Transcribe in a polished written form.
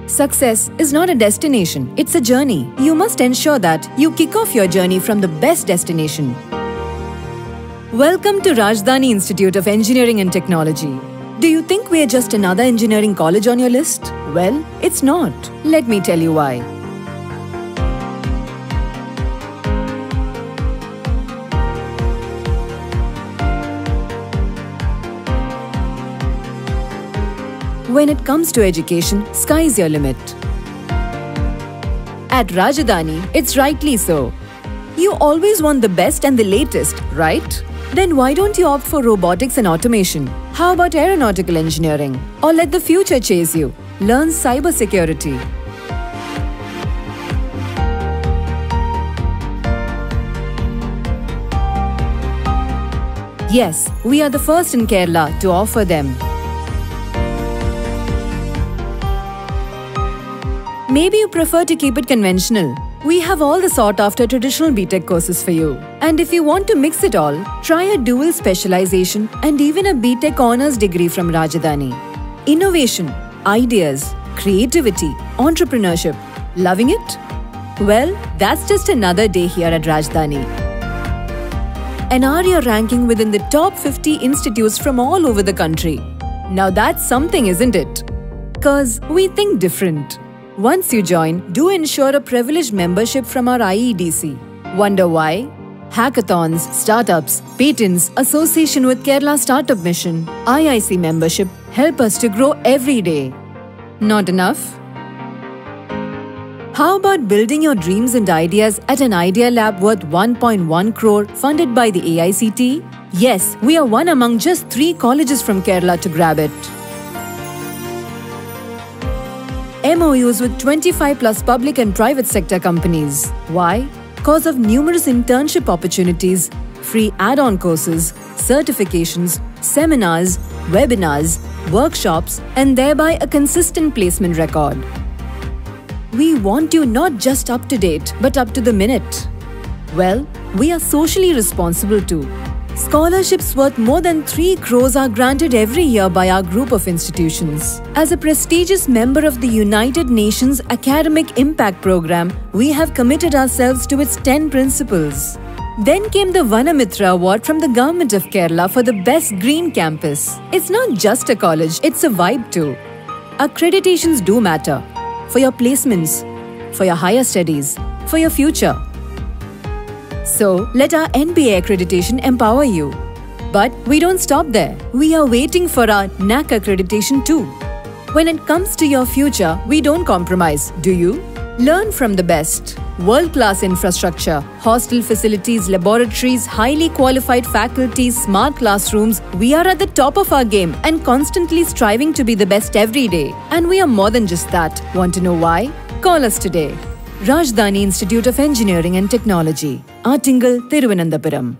Success is not a destination, it's a journey. You must ensure that you kick off your journey from the best destination. Welcome to Rajdhani Institute of Engineering and Technology. Do you think we're just another engineering college on your list? Well, it's not. Let me tell you why. When it comes to education, sky's your limit. At Rajdhani, it's rightly so. You always want the best and the latest, right? Then why don't you opt for robotics and automation? How about aeronautical engineering? Or let the future chase you. Learn cybersecurity. Yes, we are the first in Kerala to offer them. Maybe you prefer to keep it conventional. We have all the sought-after traditional BTech courses for you. And if you want to mix it all, try a dual specialization and even a BTech honors degree from Rajdhani. Innovation, ideas, creativity, entrepreneurship. Loving it? Well, that's just another day here at Rajdhani. An ARIA ranking within the top 50 institutes from all over the country. Now that's something, isn't it? 'Cause we think different. Once you join, do ensure a privileged membership from our IEDC. Wonder why? Hackathons, startups, patents, association with Kerala Startup Mission, IIC membership help us to grow every day. Not enough? How about building your dreams and ideas at an Idea Lab worth 1.1 crore funded by the AICTE? Yes, we are one among just 3 colleges from Kerala to grab it. MOUs with 25 plus public and private sector companies. Why? Because of numerous internship opportunities, free add-on courses, certifications, seminars, webinars, workshops, and thereby a consistent placement record. We want you not just up to date, but up to the minute. Well, we are socially responsible too. Scholarships worth more than 3 crores are granted every year by our group of institutions. As a prestigious member of the United Nations Academic Impact Program, we have committed ourselves to its 10 principles. Then came the Vanamitra Award from the Government of Kerala for the best green campus. It's not just a college, it's a vibe too. Accreditations do matter. For your placements, for your higher studies, for your future. So, let our NBA accreditation empower you. But we don't stop there. We are waiting for our NAC accreditation too. When it comes to your future, we don't compromise, do you? Learn from the best. World-class infrastructure, hostel facilities, laboratories, highly qualified faculties, smart classrooms. We are at the top of our game and constantly striving to be the best every day. And we are more than just that. Want to know why? Call us today. Rajdhani Institute of Engineering and Technology, Attingal, Thiruvananthapuram.